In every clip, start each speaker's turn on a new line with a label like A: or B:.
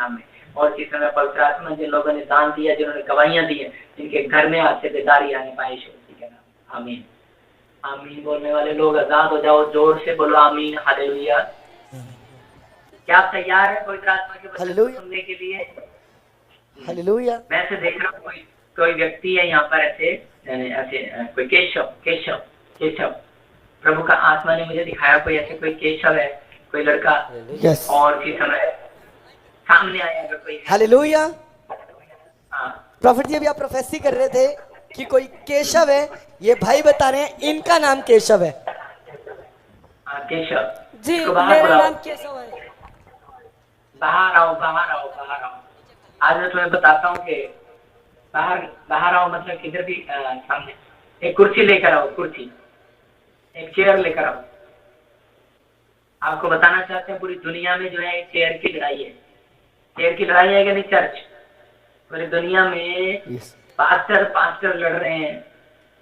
A: नाम में। और इस समय पवित्र आत्मा जिन लोगों ने दान दिया, जिन्होंने गवाहियां दी है, इनके घर में आज से बेदारी आने पाए यीशु मसीह के नाम में। आमीन। आमीन बोलने वाले लोग आजाद हो जाओ, जोर से बोलो आमीन, हालेलुया। क्या आप तैयार है पवित्र आत्मा के वचन को सुनने के लिए?
B: हालेलुया।
A: मैं ऐसे देख रहा हूँ कोई व्यक्ति है यहाँ पर, ऐसे ऐसे कोई केशव केशव केशव, प्रभु का आत्मा ने मुझे दिखाया कोई ऐसे कोई केशव है, कोई लड़का।
B: यस।
A: और इसी समय सामने आया अगर कोई।
B: हालेलुया।
A: हाँ
B: प्रॉफिट जी, अभी आप प्रोफेसी कर रहे थे कि कोई केशव है, ये भाई बता रहे हैं इनका नाम केशव है।
A: केशव
C: जी,
A: मेरा
C: नाम केशव है।
A: बाहर आओ, बाहर आओ, बाहर आओ। आज मैं तुम्हें बताता हूँ कि बाहर आओ मतलब किधर भी सामने एक कुर्सी लेकर आओ, कुर्सी, एक चेयर लेकर आओ। आपको बताना चाहते हैं पूरी दुनिया में जो है चेयर की लड़ाई है। चेयर की लड़ाई है कि नहीं चर्च? पूरी दुनिया में पास्टर लड़ रहे हैं,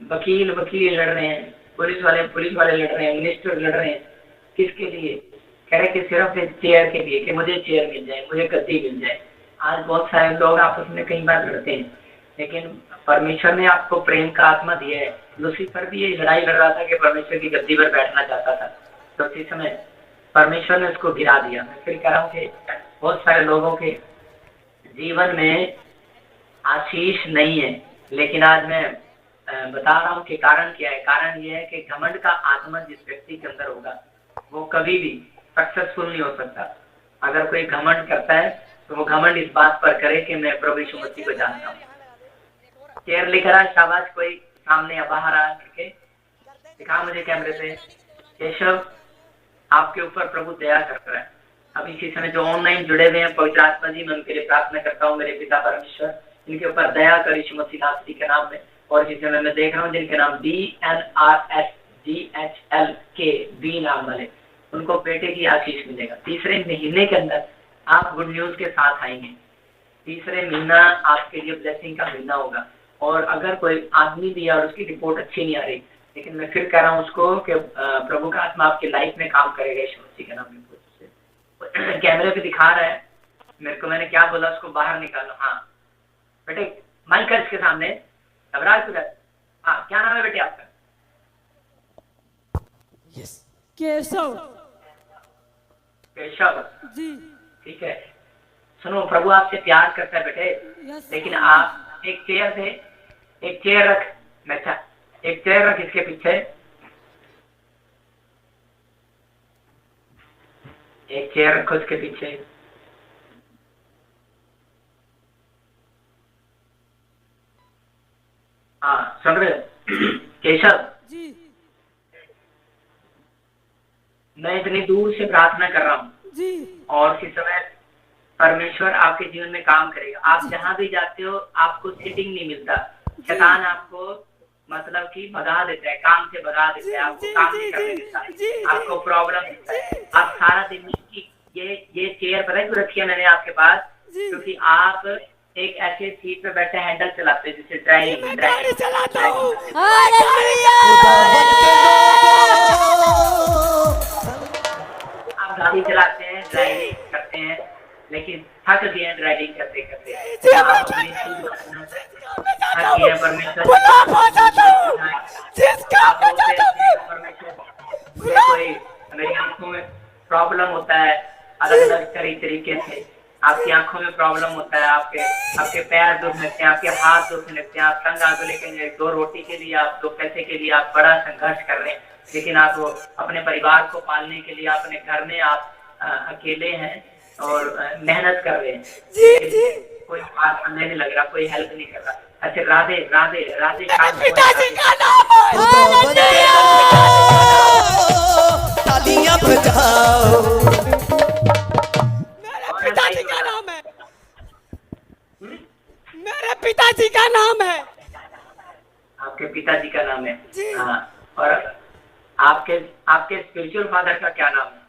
A: वकील लड़ रहे हैं, पुलिस वाले लड़ रहे हैं, मिनिस्टर लड़ रहे हैं। किसके लिए? कह रहे कि सिर्फ एक चेयर के लिए, कि मुझे चेयर मिल जाए, मुझे गद्दी मिल जाए। आज बहुत सारे लोग आपस में कई बार लड़ते हैं, लेकिन परमेश्वर ने आपको प्रेम का आत्मा दिया है। लूसीफर भी ये लड़ाई लड़ रहा था कि परमेश्वर की गद्दी पर बैठना चाहता था, तो उसी समय परमेश्वर ने उसको गिरा दिया। मैं फिर कह रहा हूँ कि बहुत सारे लोगों के जीवन में आशीष नहीं है, लेकिन आज मैं बता रहा हूँ कि कारण क्या है। कारण ये है कि घमंड का आत्मा जिस व्यक्ति के अंदर होगा वो कभी भी सक्सेसफुल नहीं हो सकता। अगर कोई घमंड करता है तो वो घमंड इस बात पर करे कि मैं प्रभु यीशु मसीह को जानता हूँ। चेयर लेकर आ, शाबाश, कोई सामने या बाहर आ करके दिखा मुझे कैमरे पे। केशव, आपके ऊपर प्रभु दया कर रहा है। अब इसी समय जो ऑनलाइन जुड़े हुए हैं पवित्र आत्मा जी, मैं उनके लिए प्रार्थना करता हूँ। मेरे पिता परमेश्वर, इनके ऊपर दया कर यीशु मसीह नासरी के नाम में। और इसी समय मैं देख रहा हूँ जिनके नाम DNRSGHLK नाम वाले, उनको बेटे की आशीष मिलेगा। तीसरे महीने के अंदर आप गुड न्यूज के साथ आएंगे। तीसरे महीना आपके लिए ब्लेसिंग का महीना होगा। और अगर कोई आदमी भी है और उसकी रिपोर्ट अच्छी नहीं आ रही, लेकिन मैं फिर कह रहा हूँ उसको कि प्रभु का आत्मा आपकी लाइफ में काम करेगा यीशु मसीह के नाम में। कैमरे पे दिखा रहा है मेरे को, मैंने क्या बोला उसको बाहर निकालो। हाँ बेटे, माइक कर इसके सामने, घबरा तुझे। हाँ, क्या नाम है बेटे आपका?
B: यस।
C: केशव।
A: केशव
C: जी।
A: ठीक है। सुनो, प्रभु आपसे प्यार करता है बेटे, लेकिन आप एक चेयर रख। अच्छा, एक चेयर रख इसके पीछे, एक चेयर रखो इसके पीछे। हाँ, सुन रहे हो केशव
C: जी।
A: मैं इतनी दूर से प्रार्थना कर रहा हूँ
C: जी।
A: और इस समय परमेश्वर आपके जीवन में काम करेगा। आप जहाँ भी जाते हो आपको सीटिंग नहीं मिलता, शैतान आपको मतलब कि भगा देता है, काम से भगा देता है, आपको काम नहीं करने देता, आपको प्रॉब्लम देता है। आप सारा दिन ये चेयर पता है क्यों रखी है मैंने आपके पास? क्योंकि आप एक ऐसे सीट पे बैठे हैंडल चलाते हैं जिसे ड्राइविंग
C: चलाता हूँ।
A: आप गाड़ी चलाते हैं, ड्राइविंग करते हैं, लेकिन थक गए हैं ड्राइविंग करते करते। थक गए परमेश्वर, कोई मेरी आंखों में प्रॉब्लम होता है अलग अलग तरीके से। आपकी आंखों में प्रॉब्लम होता है, आपके पैर दुखने लगते हैं, आपके हाथ दुखने लगते हैं, आप तंग आगे लेके 2 रोटी के लिए, आप 2 पैसे के लिए आप बड़ा संघर्ष कर रहे हैं, लेकिन आप वो अपने परिवार को पालने के लिए अपने घर में आप अकेले हैं और मेहनत कर रहे हैं। कोई बात समझ नहीं लग रहा, कोई हेल्प नहीं कर रहा। अच्छा, राधे राधे राधे,
C: पिताजी का नाम है।
B: तालियां बजाओ।
C: मेरे पिताजी का नाम है। मेरे पिताजी का नाम है।
A: आपके पिताजी का नाम है?
C: जी।
A: हाँ, और आपके स्पिरिचुअल फादर का क्या नाम है?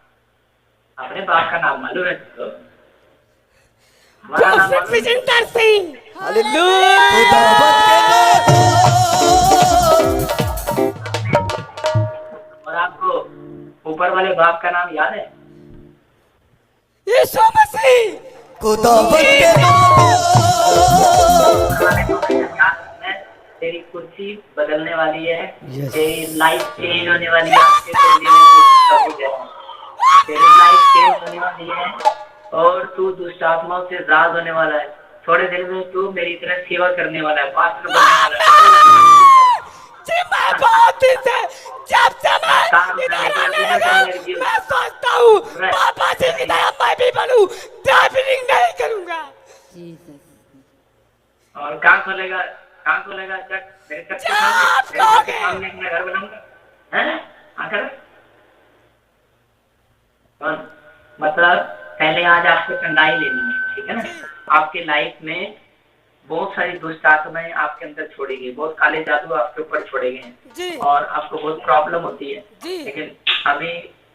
A: अपने बाप का नाम मालूम है तो?
C: जोसेफ विजेंदर सिंह।
A: और आपको ऊपर वाले बाप का नाम याद है?
C: यीशु मसीह।
B: खुदावंद के नाम
A: तेरी कुर्सी बदलने वाली है।
B: Yes.
A: तेरी लाइफ चेंज होने वाली है। आपके कुर्सी में कुछ कबूल है। तेरी लाइफ चेंज होने वाली है और तू दुष्ट आत्माओं से आजाद होने वाला है। थोड़े दिन में तू मेरी तरह सेवा करने वाला है, पास्टर बनने वाला है।
C: जी मैं बहुत दिन से जब से मैं इधर आने लगा मैं सोचता हूँ पापा जी की तरह मैं भी बनूं, ड्राइविंग नहीं करूँगा।
A: और कहाँ खोलेगा चक मेरे चक के
C: आप
A: सामने, मेरे चक के
C: लोगे।
A: सामने अपना घर बनाऊंगा हैं? आकर कौन? मतलब पहले आज आपको ठंडाई लेनी है, ठीक है ना? आपके लाइफ में बहुत सारी दुष्ट आत्माएं आपके अंदर छोड़ी गई, बहुत काले जादू आपके ऊपर छोड़े गए
C: जी।
A: हैं और आपको बहुत प्रॉब्लम होती है।
C: जी।
A: लेकिन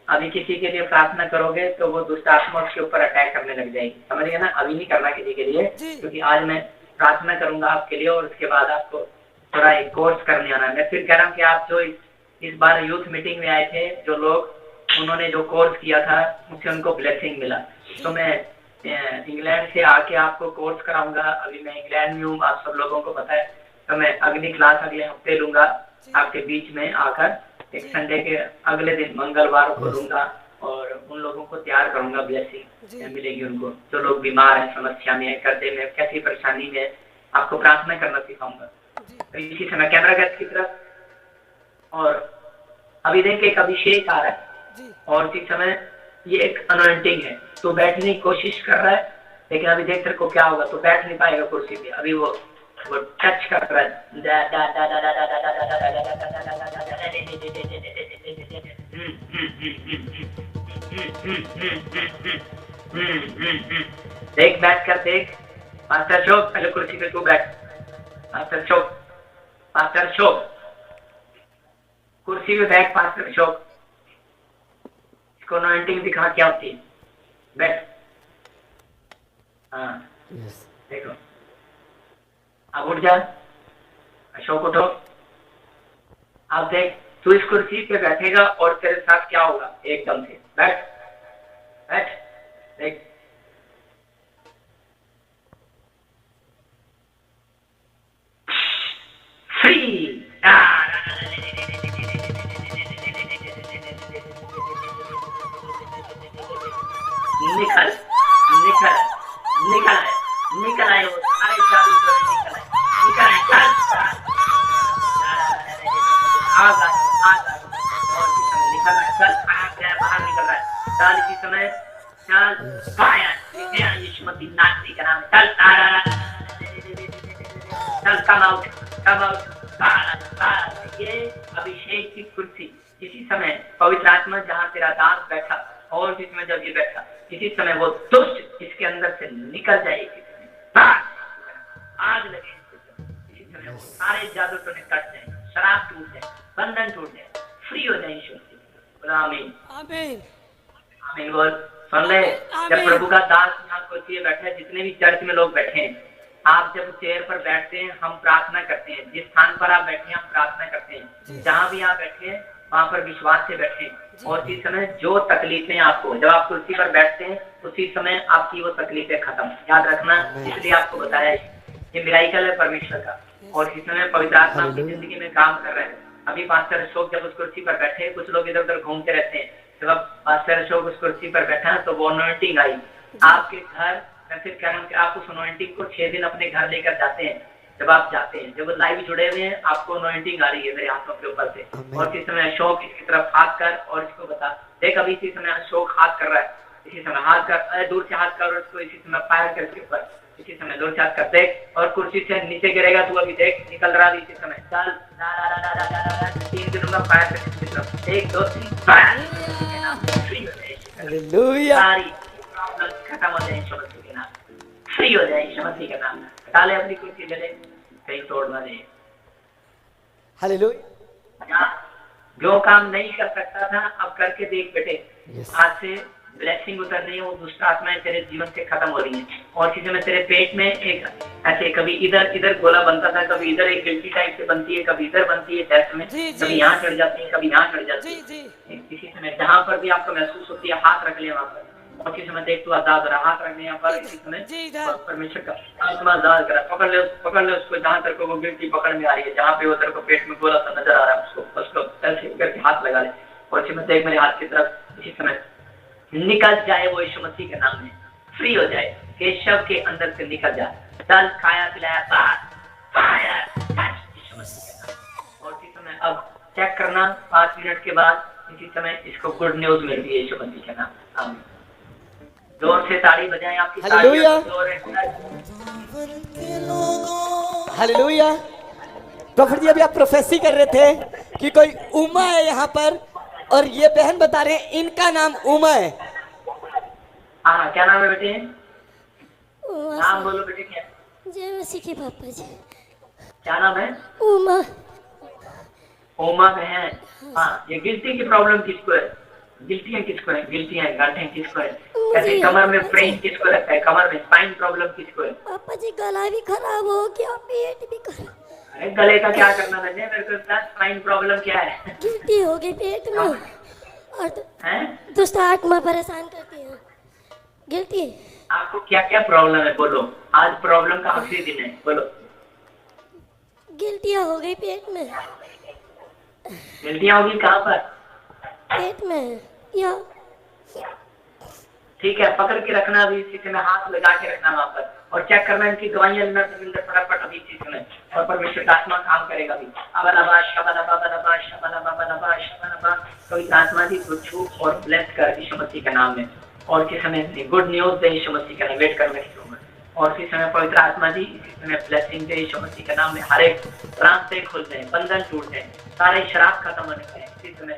A: अभी किसी के लिए प्रार्थना करोगे तो वो दुष्ट आत्मा उसके ऊपर अटैक करने लग जाएगी, समझ गए ना? अभी नहीं करना किसी के लिए,
C: जी।
A: क्योंकि आज मैं प्रार्थना करूंगा आपके लिए और उसके बाद आपको थोड़ा एक कोर्स करने आना है। मैं फिर कह रहा हूँ कि आप जो इस बार यूथ मीटिंग में आए थे, जो लोग उन्होंने जो कोर्स किया था मुझसे उनको ब्लेसिंग मिला, तो मैं इंग्लैंड से आके आपको कोर्स कराऊंगा। अभी मैं इंग्लैंड में हूँ, आप सब लोगों को पता है। तो मैं अगली क्लास अगले हफ्ते लूंगा आपके बीच में आकर, एक संडे के अगले दिन मंगलवार को लूंगा और उन लोगों को तैयार करूंगा, ब्लेसिंग मिलेगी उनको। जो लोग बीमार हैं, समस्या में है, कर्जे में, कैसी परेशानी में, आपको प्रार्थना करना सिखाऊंगा। तो इसी समय कैमरा गैस की तरफ, और अभी देख एक अभिषेक आ रहा है और इसी समय ये एक अनॉइंटिंग है। तो बैठने की कोशिश कर रहा है, लेकिन अभी देख तेरे को क्या होगा, तो बैठ नहीं पाएगा कुर्सी पे। अभी वो टच कर रहा है। देख बैठ कर देख। मास्टर अशोक पहले कुर्सी पे तू बैठ। मास्टर अशोक, मास्टर अशोक कुर्सी पे बैठ। मास्टर अशोक इसको अनॉइंटिंग दिखा क्या होती है, बैठ। हाँ देखो, अब उठ जा अशोक, उठो। अब देख तू इस कुर्सी पे बैठेगा और तेरे साथ क्या होगा, एकदम से बैठ बैठ। देख फ्री। निकल निकल निकल आए, निकल आए, वो सारे जादू निकल आए, निकल आए, चल आग आग और इसी समय निकल रहा है, चल बाहर निकल रहा है, चल इसी समय, चल फायर यीशु मसीह नासरी का नाम, चल चल कम आउट। ये अभिषेक की कुर्सी, इसी समय पवित्र आत्मा जहाँ तेरा दास बैठा और जिसमें जब ये बैठा, इसी समय वो दुष्ट इसके अंदर से निकल जाएगी, आग लगे इसी समय, वो सारे जादू टोने कट जाए, शराब टूट जाए, बंधन टूट जाए, फ्री हो जाए यीशु मसीह। आमीन
C: आमीन
A: आमीन बोल। सुन ले, जब प्रभु का दास यहाँ कुर्सी बैठा है, जितने भी चर्च में लोग बैठे हैं, आप जब चेयर पर बैठते हैं हम प्रार्थना करते हैं, जिस स्थान पर आप बैठे हैं हम प्रार्थना करते हैं, जहाँ भी आप बैठे हैं वहाँ पर विश्वास से बैठे। और इस समय जो तकलीफें आपको, जब आप कुर्सी पर बैठते हैं उसी समय आपकी वो तकलीफें खत्म, याद रखना। इसलिए आपको बताया ये मिराइकल है परमेश्वर का, और इस समय पवित्र आत्मा आपकी जिंदगी में काम कर रहे हैं। अभी पास्टर अशोक जब उस कुर्सी पर बैठे, कुछ लोग इधर उधर घूमते रहते हैं, जब पास्टर अशोक उस कुर्सी पर बैठा तो वो अनॉइंटिंग आई आपके घर। मैं फिर कह रहा हूँ कि आप उस अनॉइंटिंग को 6 दिन अपने घर लेकर जाते हैं। जब आप जाते हैं, जब लाइव जुड़े हुए हैं, आपको अनॉइंटिंग आ रही है मेरे हाथों के ऊपर से। और इस समय अशोक इसकी तरफ हाथ कर और इसको बता, देख अभी इसी समय अशोक हाथ कर रहा है, इसी समय हाथ कर, दूर से हाथ कर और इसको इसी समय फायर कर इसके ऊपर, इसी समय दूर से हाथ कर देख, और कुर्सी से नीचे गिरेगा तू, अभी देख निकल रहा है इसी समय। चल 3 दिनों में फायर कर इसकी तरफ, 1 2 3 फायर।
B: हालेलुया।
A: सारी प्रॉब्लम खत्म हो जाए यीशु मसीह के नाम, फ्री हो जाए यीशु मसीह के नाम। डाले अपनी कुर्सी, ले ले, कहीं तोड़ ना दे।
B: हालेलुया।
A: जो काम नहीं कर सकता था अब करके देख बेटे।
B: Yes.
A: आज से ब्लेसिंग उतर रही है, वो दुष्ट आत्माएं तेरे जीवन से खत्म हो रही हैं। और किसी में तेरे पेट में एक ऐसे कभी इधर इधर गोला बनता था, कभी इधर एक गिल्टी टाइप से बनती है, कभी इधर बनती है चेस्ट में, कभी यहाँ चढ़ जाती है, कभी यहाँ चढ़ जाती है। इसी समय जहाँ पर भी आपको महसूस होती है हाथ रख ले वहाँ पर, और इसी समय देख तू आजाद हो रहा, हाथ रखने यहाँ पर इसी समय
C: जी सर।
A: परमेश्वर का आत्मा आजाद करा, पकड़ ले उसको, जहाँ तेरे को वो गिल्टी पकड़ में आ रही है, जहाँ पे वो तेरे को पेट में गोला सा नजर आ रहा है, उसको ऐसे करके हाथ लगा ले। और इसी में देख मेरे हाथ की तरफ इसी समय निकल जाए वो यीशु मसीह के नाम में, फ्री हो जाए, केशव के अंदर से निकल जाए, चल खाया पिलाया यीशु मसीह के नाम। और इसी समय अब चेक करना 5 मिनट के बाद इसी समय इसको गुड न्यूज मिल रही है यीशु मसीह के नाम। आमीन। जोर से ताली बजाएं, आपकी
B: हालेलुया। हालेलुया। प्रॉफिट जी अभी आप प्रोफेसी कर रहे थे कि कोई उमा है यहाँ पर, और ये बहन बता रहे हैं इनका नाम उमा है।
A: हाँ, क्या नाम है बेटे? नाम बोलो बेटे, क्या
D: जय मसीह के पापा जी।
A: क्या नाम है?
D: उमा।
A: उमा बहन। हाँ, ये गिल्टी की प्रॉब्लम किसको है? गिल्टियाँ किसको है? गिल्टियाँ गांठें किसको है? कैसे कमर में पेन किसको लगता है? कमर में स्पाइन प्रॉब्लम किसको है?
D: पापा जी गला भी खराब हो गया, पेट भी खराब।
A: अरे गले का क्या करना है मेरे को, स्पाइन प्रॉब्लम क्या है?
D: गिल्टी हो गई पेट में, और
A: हैं?
D: दुष्ट आत्मा परेशान करती है। गिल्टी।
A: आपको क्या क्या प्रॉब्लम है बोलो, आज प्रॉब्लम का आखिरी दिन है, बोलो।
D: गिल्टियाँ हो गई पेट में।
A: गिल्टियाँ होगी कहाँ पर?
D: पेट में या
A: ठीक है, पकड़ के रखना, अभी इसी समय हाथ लगा के रखना वहाँ पर, और चेक करना इनकी दवाइयाँ अंदर फटाफट अभी इसी समय, और परमेश्वर का आत्मा काम करेगा अभी। पवित्र आत्मा जी को छू और ब्लेस कर यीशु मसीह के नाम में, और इसी समय गुड न्यूज दे यीशु मसीह के नाम, वेट कर मैं कहूँगा। और इसी समय पवित्र आत्मा जी इसी समय ब्लेसिंग दे यीशु मसीह के नाम में, हर एक रास्ते खुल जाए, बंधन टूट जाए, सारे शराब खत्म होने पाए इसी समय।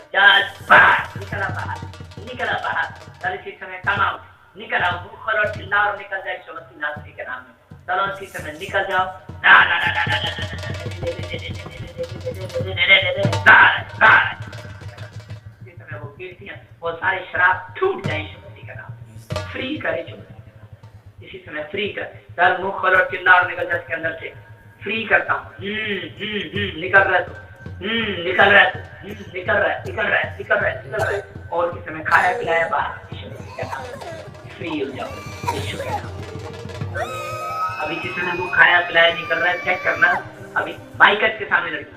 A: निकला बाहर, चल इसी समय कमाओ, निकल आओ, मुंह खोलो, चिल्लाओ और निकल जाए यीशु मसीह नासरी के नाम में। चलो इसी समय निकल जाओ। इसी समय वो गिल्टियाँ, वो सारे शराब टूट जाए यीशु मसीह का नाम, फ्री करे यीशु मसीह का नाम। इसी समय फ्री कर, चल मुंह खोलो, चिल्ला और निकल जाए इसके अंदर से, फ्री करता हूँ। निकल रहा है तू, निकल रहा है, निकल रहा है, निकल रहा है, निकल रहा है, निकल रहा है। और किसी में खाया पिलाया बाहर यीशु मसीह के नाम, फ्री हो जाओ यीशु के नाम। अभी किसी ने वो खाया पिलाया निकल रहा है, चेक करना अभी माइकट के सामने लड़की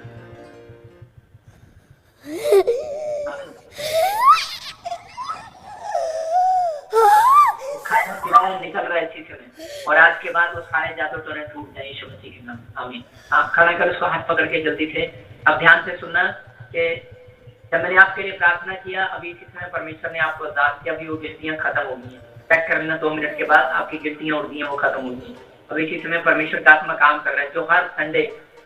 A: खाया पिलाया निकल रहा है इसी समय, और आज के बाद वो सारे जादू टोने टूट जाए यीशु मसीह के नाम। आमीन। आप खड़ा कर उसको हाथ पकड़ के जल्दी से। अब ध्यान से सुनना कि जब मैंने आपके लिए प्रार्थना किया, अभी इसी समय परमेश्वर ने आपको आजाद किया, अभी वो गिल्टियां खत्म हो गई हैं। चेक कर लेना 2 मिनट के बाद आपकी गिल्टियां उड़ गई हैं, वो खत्म हो गई हैं। अभी इसी समय परमेश्वर का आत्मा काम कर रहा है, जो हर संडे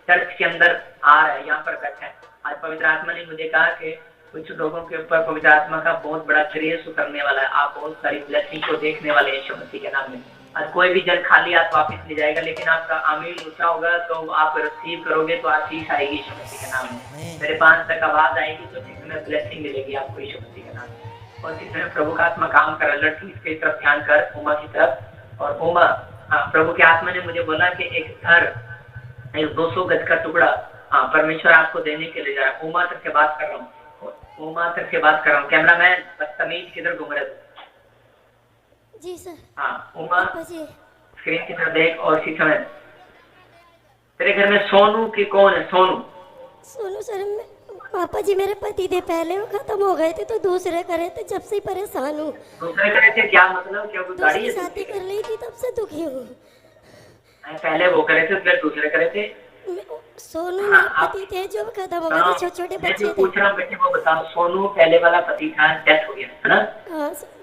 A: चर्च के अंदर आ रहा है, यहाँ पर बैठा है। आज पवित्र आत्मा ने मुझे कहा कि कुछ लोगों के ऊपर पवित्र आत्मा का बहुत बड़ा ग्रेस उतरने वाला है, आप बहुत सारी ब्लेसिंग को देखने वाले हैं यीशु मसीह के नाम में। आज कोई भी जन खाली हाथ वापस नहीं जाएगा, लेकिन आपका आमीन ऊंचा होगा तो आप रिसीव करोगे तो आशीष आएगी यीशु मसीह के नाम में। मेरे 5 तक आवाज आएगी तो इसमें ब्लेसिंग मिलेगी आपको यीशु मसीह के नाम में। और इस समय प्रभु का आत्मा काम कर, लड़की इसकी तरफ ध्यान कर, उमा की तरफ। और उमा, हाँ, प्रभु के आत्मा ने मुझे बोला कि एक घर, एक 200 गज का टुकड़ा, हाँ, परमेश्वर आपको देने के लिए जा रहा है। उमा तक से बात कर रहा हूँ, उमा तक से बात कर रहा हूँ। कैमरामैन बदतमीज किधर घूम रहे?
D: जी सर।
A: हाँ, उमा
D: पापा जी।
A: स्क्रीन की तरफ देख। और इसी समय तेरे घर में सोनू की कौन है? सोनू?
D: सोनू सर, पापा जी मेरे पति थे, पहले वो खत्म हो गए थे तो दूसरे करे थे, जब से ही परेशान हूँ।
A: दूसरे करे थे? क्या मतलब? क्या कोई गाड़ी है?
D: शादी कर ली थी तब से दुखी हूँ।
A: पहले वो करे थे फिर दूसरे करे थे?
D: सोनू मेरे पति थे जो खत्म हो गए थे, छोटे छोटे बच्चे थे।
A: पूछ रहा हूँ बेटे, वो बताओ, सोनू पहले वाला पति था, डेथ हो गया है ना?
D: हाँ सर।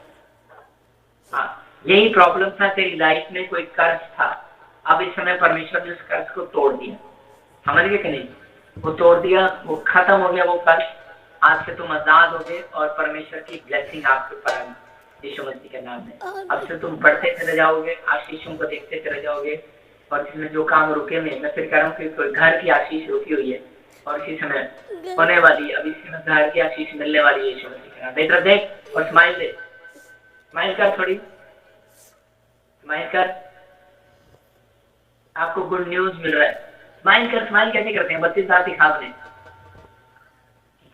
A: हाँ, यही प्रॉब्लम था तेरी लाइफ में, कोई कर्ज था। अब इस समय परमेश्वर ने उस कर्ज को तोड़ दिया, समझ गए कि नहीं? वो तोड़ दिया, वो खत्म हो गया वो कर्ज। आज से तुम आजाद हो गए और परमेश्वर की ब्लेसिंग आपके ऊपर आई यीशु मसीह के नाम में। अब से तुम बढ़ते चले जाओगे, आशीषों को देखते चले जाओगे। और इसमें जो काम रुके में, मैं फिर कह रहा हूँ कि घर की आशीष रुकी हुई है और इसी समय होने वाली है। अब इसी समय घर की आशीष मिलने वाली है यीशु मसीह के नाम। बेटर देख और स्माइल दे, स्माइल कर, थोड़ी स्माइल कर। आपको गुड न्यूज मिल रहा है, स्माइल कर। स्माइल कैसे करते हैं? 32 साल दिखा दे।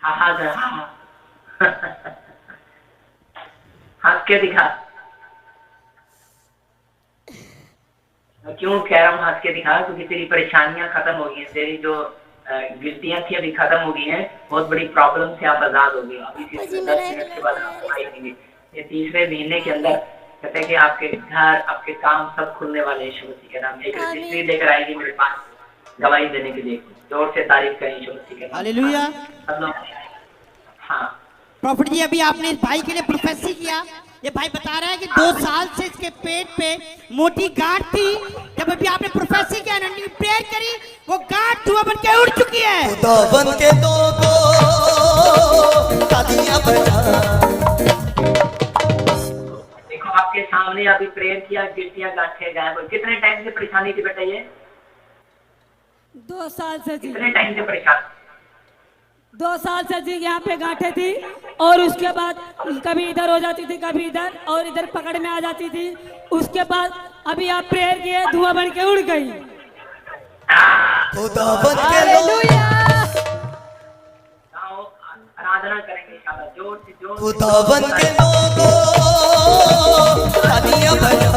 A: हाँ हाँ हाँ हाँ हंस के दिखा, मैं क्यों कह रहा हूँ हंस के दिखा, क्योंकि तेरी परेशानियां खत्म हो गई हैं, तेरी जो गिल्टियां थी अभी खत्म हो गई हैं, बहुत बड़ी प्रॉब्लम से आप आजाद हो गए। अभी
D: पापा जी
A: 10
D: मेरा एक
A: मिनट के बाद
D: लड़का
A: आप
D: है।
A: सफाई देंगे। ये तीसरे महीने के अंदर कहते हैं कि आपके घर, आपके काम सब खुलने वाले हैं यीशु मसीह के नाम में। एक रजिस्ट्री
D: आमीन।
A: लेकर आएगी मेरे पास गवाही देने के लिए। जोर से तारीफ करें यीशु मसीह के नाम में।
C: हालेलुया।
A: सब लोग हाँ
C: प्रॉफिट जी, अभी आपने इस भाई के लिए प्रोफेसी किया। ये भाई बता रहा है कि 2 साल से इसके पेट पे मोटी गांठ थी। जब अभी आपने प्रोफेसी किया, प्रेयर करी, वो गांठ धुआं बन के उड़ चुकी है।
B: खुदावन के दो तालियां बजा।
A: देखो आपके सामने अभी प्रेयर किया, गिल्टियां गांठें गायब हो। कितने टाइम से परेशानी थी बेटा? ये
E: 2 साल से जी,
A: कितने टाइम से परेशान?
E: 2 साल से जी यहाँ पे गांठें थी, और उसके बाद कभी इधर हो जाती थी, कभी इधर, और इधर पकड़ में आ जाती थी। उसके बाद अभी आप प्रेयर किए, धुआं बन के उड़ गई।
B: खुदावन के दो
A: आओ, आराधना करेंगे इंशाल्लाह। जोर से जोर से।
B: खुदावन के दो तालियां बजा।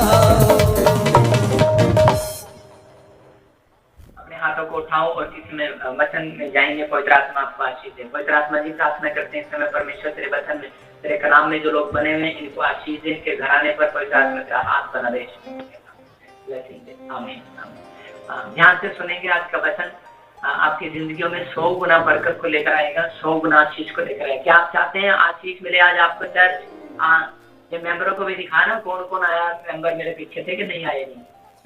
A: अपने हाथों को उठाओ और इसमें वचन में जाएंगे। पवित्र आत्मा आपको आशीष दे। पवित्र आत्मा जी प्रार्थना करते हैं इस समय परमेश्वर तेरे वचन में, तेरे कलाम में जो लोग बने हुए हैं, इनको आशीष दे। इनके घराने पर पवित्र आत्मा का हाथ बना दे। ब्लेसिंग दे। आमीन आमीन। ध्यान से सुनेंगे आज का वचन। आपकी जिंदगियों में 100 गुना बरकत को लेकर आएगा, 100 गुना आशीष को लेकर आएगा। क्या आप चाहते हैं आशीष मिले आज आपको चर्च? ये मेंबरों को भी दिखाना कौन कौन आया। मेंबर मेरे पीछे थे कि नहीं आए?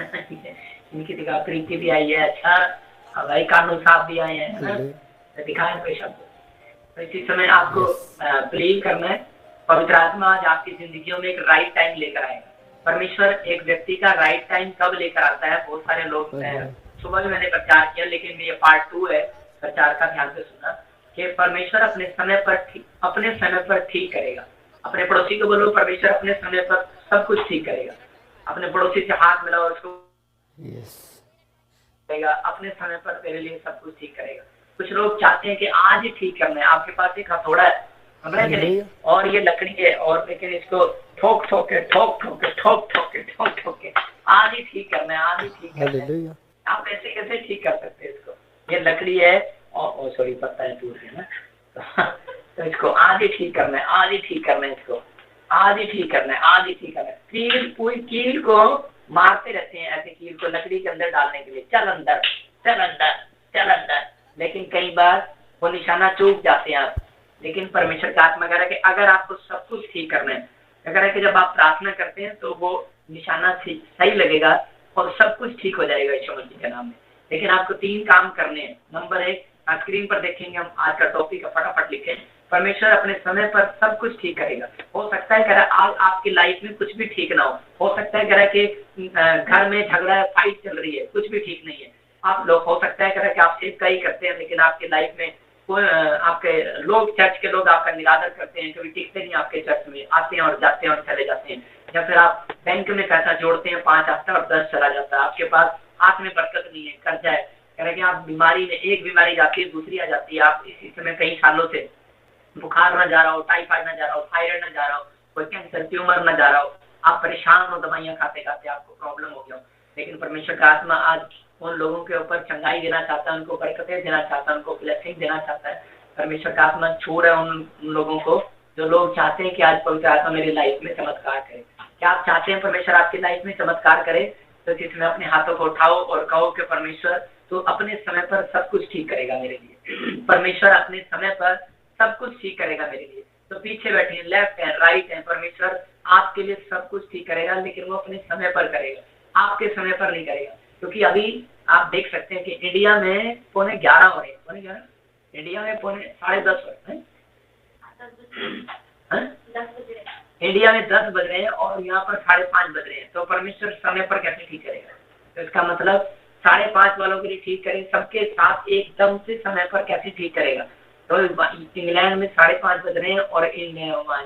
A: नहीं इनकी दिखा। प्रीति भी आई है, अच्छा भाई कानून साहब भी आए हैं, दिखाए कोई शब्द। तो इसी समय आपको बिलीव करना है। पवित्र आत्मा आज आपकी जिंदगियों में एक राइट टाइम लेकर आएगा। परमेश्वर एक व्यक्ति का राइट टाइम कब लेकर आता है? बहुत सारे लोग, सुबह भी मैंने प्रचार किया, लेकिन ये पार्ट 2 है प्रचार का। ध्यान से सुना कि परमेश्वर अपने समय पर ठीक करेगा। अपने पड़ोसी को बोलो, परमेश्वर अपने समय पर सब कुछ ठीक करेगा। अपने पड़ोसी से हाथ मिलाओ, उसको करेगा अपने समय पर तेरे लिए सब कुछ ठीक करेगा। कुछ लोग चाहते हैं कि आज ही ठीक करना है। आपके पास एक हथौड़ा है, समझ रहे नहीं, और ये लकड़ी है, और लेकिन इसको ठोक ठोक के आज ही ठीक करना है, आज ही ठीक करना है। आप ऐसे कैसे ठीक कर सकते हैं इसको? ये लकड़ी है और सॉरी पत्ता है, दूर है ना। तो इसको आज ही ठीक करना है, आज ही ठीक करना है, इसको आज ही ठीक करना है, आज ही ठीक करना है। कील, पूरी कील को मारते रहते हैं, ऐसे कील को लकड़ी के अंदर डालने के लिए, चल अंदर चल अंदर चल अंदर। लेकिन कई बार वो निशाना चूक जाते हैं आप। लेकिन परमेश्वर का आत्मा कह रहा है कि अगर आपको सब कुछ ठीक करना है, अगर है कि जब आप प्रार्थना करते हैं तो वो निशाना सही लगेगा और सब कुछ ठीक हो जाएगा यीशु मसीह के नाम में। लेकिन आपको 3 काम करने हैं। नंबर 1, स्क्रीन पर देखेंगे हम आज का टॉपिक, फटाफट लिखें। परमेश्वर अपने समय पर सब कुछ ठीक करेगा। हो सकता है कह आज आपकी लाइफ में कुछ भी ठीक ना हो सकता है कह कि घर में झगड़ा, फाइट चल रही है, कुछ भी ठीक नहीं है। आप लोग, हो सकता है कह कि आप सेवका ही करते हैं, लेकिन आपकी लाइफ में कोई आपके लोग, चर्च के लोग आपका निरादर करते हैं, कभी टिकते नहीं आपके चर्च में, आते हैं और जाते हैं और चले जाते हैं। या फिर आप बैंक में पैसा जोड़ते हैं 5 आता है और 10 चला जाता है। आपके पास हाथ में बरकत नहीं है, कर्जा है, कह रहे कि आप बीमारी में, एक बीमारी जाती है दूसरी आ जाती है। आप इसी समय कई सालों से बुखार ना जा रहा हो, टाइफाइड ना जा रहा हो, थायराइड ना जा रहा हो, कोई कैंसर ट्यूमर ना जा रहा हो, आप परेशान हो, दवाइयां खाते खाते आपको प्रॉब्लम हो गया हो। लेकिन परमेश्वर का आत्मा आज उन लोगों के ऊपर चंगाई देना चाहता है, उनको बरकतें देना चाहता है, उनको ब्लेसिंग देना चाहता है। परमेश्वर का आत्मा छू रहा है उन लोगों को जो लोग चाहते हैं कि आज पवित्र आत्मा मेरी लाइफ में चमत्कार करे। क्या आप चाहते हैं परमेश्वर आपकी लाइफ में चमत्कार करे? तो इसमें अपने हाथों को उठाओ और कहो कि परमेश्वर तो अपने समय पर सब कुछ ठीक करेगा मेरे लिए। परमेश्वर अपने समय पर सब कुछ ठीक करेगा मेरे लिए। तो पीछे बैठे हैं, लेफ्ट है, राइट है, परमेश्वर आपके लिए सब कुछ ठीक करेगा, लेकिन वो अपने समय पर करेगा, आपके समय पर नहीं करेगा। क्योंकि अभी आप देख सकते हैं कि इंडिया में 11:15 हो रहे हैं, 11:15, इंडिया में 10:30 हो रहे हैं, इंडिया में 10 बज रहे हैं और यहाँ पर 5:30 बज रहे हैं। तो परमेश्वर समय पर कैसे ठीक करेगा? तो इसका मतलब 5:30 वालों के लिए ठीक करें, सबके साथ एकदम से समय पर कैसे ठीक करेगा? तो इंग्लैंड में 5:30 बज रहे हैं और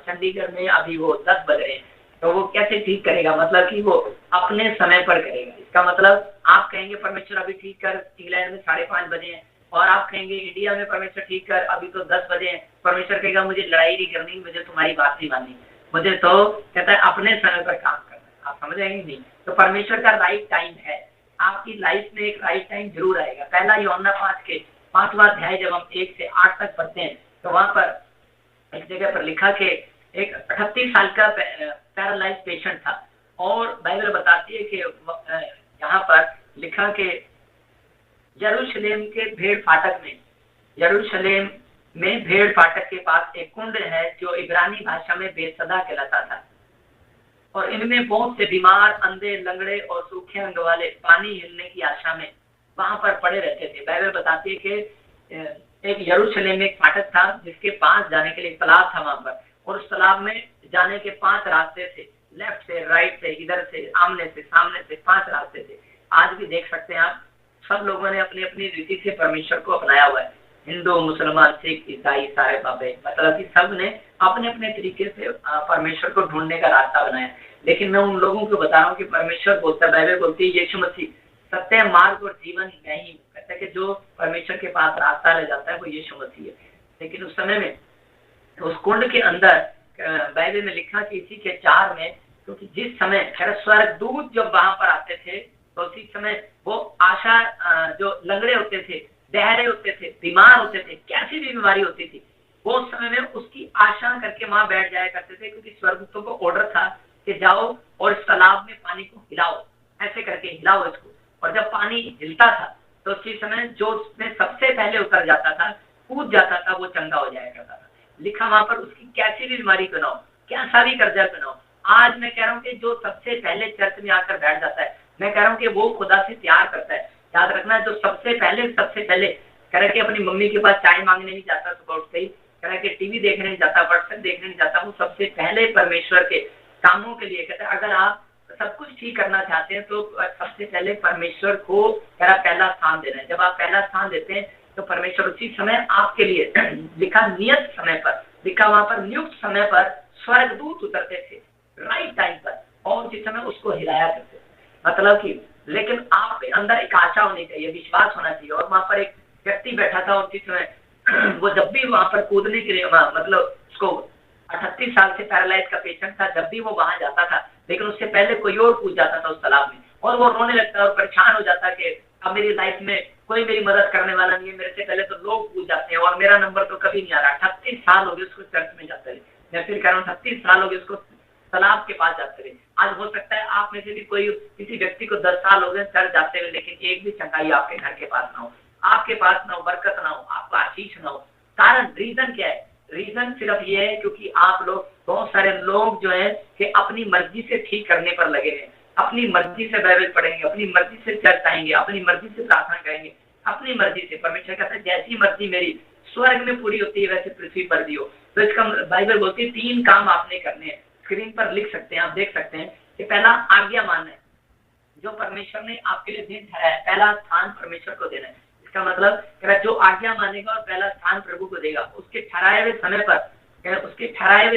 A: चंडीगढ़ में अभी वो 10 बज रहे हैं। तो वो कैसे ठीक करेगा? मतलब कि वो अपने समय पर करेगा। इसका मतलब आप कहेंगे परमेश्वर अभी ठीक कर, इंग्लैंड में 5:30 बजे हैं, और आप कहेंगे इंडिया में परमेश्वर ठीक कर, अभी तो 10 बजे हैं। परमेश्वर कहेगा मुझे लड़ाई नहीं करनी, मुझे तुम्हारी बात नहीं माननी, मुझे तो कहता है अपने समय पर काम करना है, आप समझ रहे हैं नहीं? तो परमेश्वर का राइट टाइम है, आपकी लाइफ में एक राइट टाइम जरूर आएगा। पहला यूहन्ना 5 के 5वां अध्याय जब हम 1 से 8 तक पढ़ते हैं तो वहां पर एक जगह पर लिखा कि एक 38 साल का पैरालाइज पेशेंट था और बाइबल बताती है कि यहाँ पर लिखा कि यरूशलेम के भेड़ फाटक में, यरूशलेम में भेड़ फाटक के पास एक कुंड है जो इब्रानी भाषा में बेसदा कहलाता था और इनमें बहुत से बीमार, अंधे, लंगड़े और सूखे अंग वाले पानी हिलने की आशा में वहां पर पड़े रहते थे। बाइबल बताती है कि एक यरूशलेम में एक फाटक था जिसके पास जाने के लिए तालाब था वहां पर, और उस तालाब में जाने के 5 रास्ते थे, लेफ्ट से, राइट से, इधर से, आमने से, सामने से 5 रास्ते थे। आज भी देख सकते हैं आप, सब लोगों ने अपनी अपनी रीति से परमेश्वर को अपनाया हुआ है। हिंदू, मुसलमान, सिख, ईसाई, सारे बाबे, मतलब कि सब ने अपने अपने तरीके से परमेश्वर को ढूंढने का रास्ता बनाया। लेकिन मैं उन लोगों को बता रहा हूँ कि परमेश्वर बोलता है, बाइबल बोलती है, यीशु मसीह सत्य, मार्ग और जीवन नहीं कहता कि जो परमेश्वर के पास रास्ता ले जाता है वो यीशु मसीह है। लेकिन उस समय में उस कुंड के अंदर बाइबल में लिखा कि इसी के 4 में, क्योंकि जिस समय स्वर्गदूत जब वहां पर आते थे तो उसी समय वो आशा, जो लंगड़े होते थे, बहरे होते थे, बीमार होते थे, कैसी भी बीमारी होती थी, वो उस समय में उसकी आशा करके वहां बैठ जाया करते थे, क्योंकि स्वर्गदूतों को ऑर्डर था कि जाओ और इस तालाब में पानी को हिलाओ, ऐसे करके हिलाओ इसको। और जब पानी हिलता था तो उसी समय जो उसमें सबसे पहले उतर जाता था, कूद जाता था, वो चंगा हो जाया करता था। लिखा वहां पर उसकी कैसी भी बीमारी क्यों ना हो, कैसा भी कर्जा क्यों ना हो। आज मैं कह रहा हूँ कि जो सबसे पहले चर्च में आकर बैठ जाता है, मैं कह रहा हूँ कि वो खुदा से प्यार करता है। याद रखना, जो सबसे पहले कह रहा कि अपनी मम्मी के पास चाय मांगने नहीं जाता सुबह उठते ही, कह रहा कि टीवी देखने नहीं जाता, व्हाट्सएप देखने नहीं जाता, वो सबसे पहले परमेश्वर के कामों के लिए कहता है। अगर आप सब कुछ ठीक करना चाहते हैं तो सबसे पहले परमेश्वर को पहला स्थान देना है। जब आप पहला स्थान देते हैं तो परमेश्वर उसी समय आपके लिए लिखा नियत समय पर, लिखा वहां पर नियुक्त समय पर स्वर्गदूत उतरते थे राइट टाइम पर और उसी समय उसको हिलाया करते थे। मतलब कि लेकिन आपके अंदर एक आशा होनी चाहिए, विश्वास होना चाहिए। और वहां पर एक व्यक्ति बैठा था उसी समय वो जब भी वहां पर कूदने के लिए, मतलब उसको 38 साल से पैरालाइज का पेशेंट था, जब भी वो वहां जाता था, लेकिन उससे पहले कोई और कूद जाता था उस तालाब में और वो रोने लगता और परेशान हो जाता कि अब मेरी लाइफ में कोई मेरी मदद करने वाला नहीं है, मेरे से पहले तो लोग कूद जाते हैं और मेरा नंबर तो कभी नहीं आ रहा। 38 साल हो गए उसको चर्च में जाते रहे, मैं फिर कह रहा हूँ 38 साल हो गए उसको तालाब के पास जाते रहे। आज हो सकता है आप में से भी कोई, किसी व्यक्ति को 10 साल हो गए चर्च जाते हुए, लेकिन एक भी चंगाई आपके घर के पास ना हो, आपके पास ना हो, बरकत ना हो, आपको आशीष ना हो। कारण, रीजन क्या है? रीजन सिर्फ ये है क्योंकि आप लोग, बहुत सारे लोग जो है कि अपनी मर्जी से ठीक करने पर लगे हैं, अपनी मर्जी से बाइबल पढ़ेंगे, अपनी मर्जी से चर्च आएंगे, अपनी मर्जी से प्रार्थना करेंगे, अपनी मर्जी से। परमेश्वर कहता है जैसी मर्जी मेरी स्वर्ग में पूरी होती है वैसे पृथ्वी पर भी हो। तो इसका बाइबल बोलती है 3 काम आपने करने हैं। स्क्रीन पर लिख सकते हैं, आप देख सकते हैं कि पहला आज्ञा मानना है, जो परमेश्वर ने आपके लिए दिन ठहराया, पहला स्थान परमेश्वर को देना है। इसका मतलब जो आज्ञा मानेगा और पहला स्थान प्रभु को देगा, उसके ठहराए हुए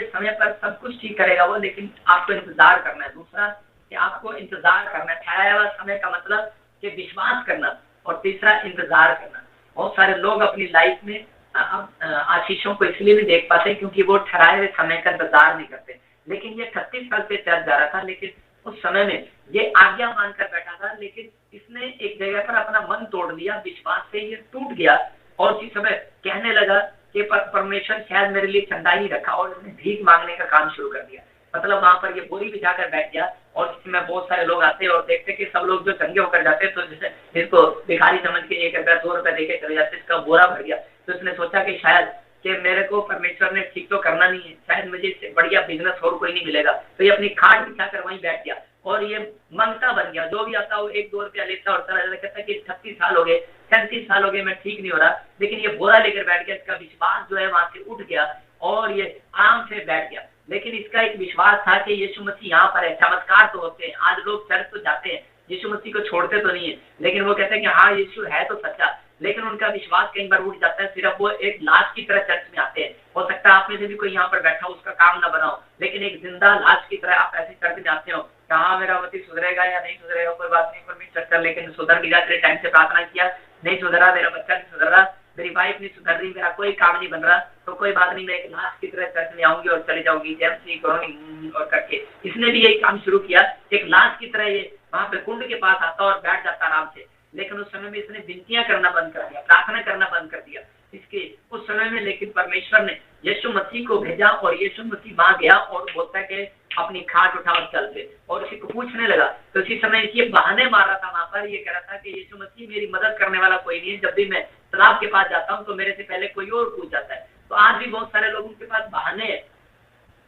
A: समय पर सब कुछ ठीक करेगा वो, लेकिन आपको इंतजार करना है। दूसरा कि आपको इंतजार करना है, ठहराया हुआ समय का मतलब कि विश्वास करना, और तीसरा इंतजार करना। बहुत सारे लोग अपनी लाइफ में आशीषों को इसलिए नहीं देख पाते क्योंकि वो ठहराए हुए समय का इंतजार नहीं करते। लेकिन ये 38 साल से चर्च जा रहा था, लेकिन उस समय में ये आज्ञा मानकर बैठा था, लेकिन इसने एक जगह पर अपना मन तोड़ दिया, विश्वास से ये टूट गया और उसी समय कहने लगा कि परमेश्वर शायद मेरे लिए चंदा ही रखा, और इसने भीख मांगने का काम शुरू कर दिया। मतलब वहां पर ये बोरी बिछाकर बैठ गया और इसमें बहुत सारे लोग आते और देखते कि सब लोग जो चंगे होकर जाते तो जैसे इसको भिखारी समझ के 1 रुपया 2 रुपया देके चले जाते, इसका बोरा भर गया। तो इसने सोचा कि शायद कि मेरे को परमेश्वर ने ठीक तो करना नहीं है, शायद मुझे इससे बढ़िया बिजनेस और कोई नहीं मिलेगा। तो ये अपनी खाट बिछाकर वहीं बैठ गया और ये मंगता बन गया। जो भी आता वो 1-2 रुपया लेता और कहता कि 36 साल हो गए, 37 साल हो गए, मैं ठीक नहीं हो रहा, लेकिन ये बोरा लेकर बैठ गया। इसका विश्वास जो है वहां से उठ गया और ये आराम से बैठ गया। लेकिन इसका एक विश्वास था कि यीशु मसीह यहाँ पर है। चमत्कार तो होते हैं, आज लोग चर्च तो जाते हैं, यीशु मसीह को छोड़ते तो नहीं है, लेकिन वो कहते हैं कि हाँ यीशु है तो सच्चा, लेकिन उनका विश्वास कई बार उठ जाता है। सिर्फ वो एक लाश की तरह चर्च में आते हैं। हो सकता है आप में से भी कोई यहाँ पर बैठा हो, उसका काम ना बनाओ, लेकिन एक जिंदा लाश की तरह आप ऐसे चर्च में आते हो, कहाँ मेरा पति सुधरेगा या नहीं सुधरेगा, कोई बात नहीं, परमेश्वर चर्चा, लेकिन सुधर गया, तेरे टाइम से प्रार्थना किया, नहीं सुधरा, मेरा बच्चा नहीं सुधर रहा, मेरी वाइफ नहीं सुधर रही, मेरा कोई काम नहीं बन रहा, तो कोई बात नहीं, मैं एक लाश की तरह चर्च में आऊंगी और चले जाऊंगी जैसे और करके इसने भी यही काम शुरू किया। एक लाश की तरह ये वहां पे कुंड के पास आता और बैठ जाता आराम से। लेकिन उस समय में इसने विनतियां करना बंद कर दिया, प्रार्थना करना बंद कर दिया इसके उस समय में। लेकिन परमेश्वर ने यीशु मसीह को भेजा और यीशु मसीह वहां गया और बोलता है कि अपनी खाट उठा और चल पे, और उसी को पूछने लगा। तो उसी समय ये बहाने मार रहा था वहां पर, ये कह रहा था कि यीशु मसीह मेरी मदद करने वाला कोई नहीं है, जब भी मैं तालाब के पास जाता हूँ तो मेरे से पहले कोई और पूछ जाता है। तो आज भी बहुत सारे लोगों के पास बहाने हैं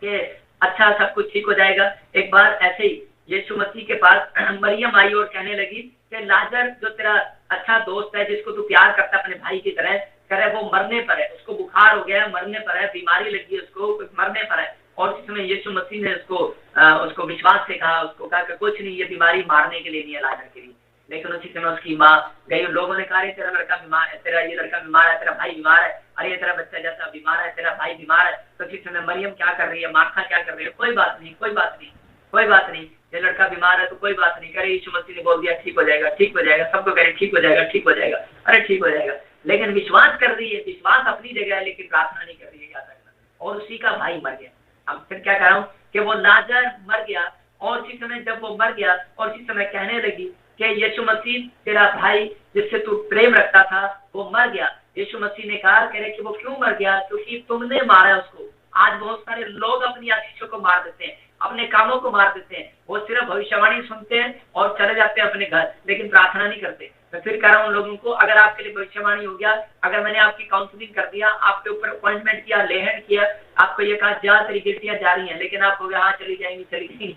A: कि अच्छा सब कुछ ठीक हो जाएगा। एक बार ऐसे ही यीशु मसीह के पास मरियम आई और कहने लगी कि लाजर जो तेरा अच्छा दोस्त है, जिसको तू प्यार करता है अपने भाई की तरह, कह रहे वो मरने पर है, उसको बुखार हो गया है, मरने पर है, बीमारी लगी है उसको, मरने पर है। और इस समय यीशु मसीह ने उसको विश्वास से कहा, उसको कहा कि कुछ नहीं, ये बीमारी मारने के लिए नहीं है, लाजर के लिए। लेकिन उसी समय उसकी माँ गई, लोगों ने कहा तेरा लड़का बीमार है, तेरा ये लड़का बीमार है, तेरा भाई बीमार है, अरे तेरा बच्चा जैसा बीमार है, तेरा भाई बीमार है। तो उसी समय मरियम क्या कर रही है, मार्था क्या कर रही है, कोई बात नहीं, कोई बात नहीं, कोई बात नहीं, ये लड़का बीमार है तो कोई बात नहीं, करे यीशु मसीह ने बोल दिया ठीक हो जाएगा, ठीक हो जाएगा, सबको करे ठीक हो जाएगा, ठीक हो जाएगा, अरे ठीक हो जाएगा। लेकिन विश्वास कर रही है, विश्वास अपनी जगह है, लेकिन प्रार्थना नहीं कर रही है, याद रखना। और उसी का भाई मर गया। अब फिर क्या कर रहा हूँ कि वो लाजर मर गया, और उसी समय जब वो मर गया और उसी समय कहने लगी कि यीशु मसीह तेरा भाई जिससे तू प्रेम रखता था वो मर गया। यीशु मसीह ने कहा कह रहे कि वो क्यों मर गया, क्योंकि तुमने मारा उसको। आज बहुत सारे लोग अपनी आशीषों को मार देते हैं, अपने कामों को मार देते हैं, वो सिर्फ भविष्यवाणी सुनते हैं और चले जाते हैं अपने घर, लेकिन प्रार्थना नहीं करते। मैं फिर कह रहा हूँ लोगों को, अगर आपके लिए भविष्यवाणी हो गया, अगर मैंने आपकी काउंसलिंग कर दिया, आपके ऊपर अपॉइंटमेंट किया, लेहन किया, आपको ये कहा जा तेरी गिल्टियां जा रही हैं, लेकिन आप हो गया हाँ चली जाएंगी,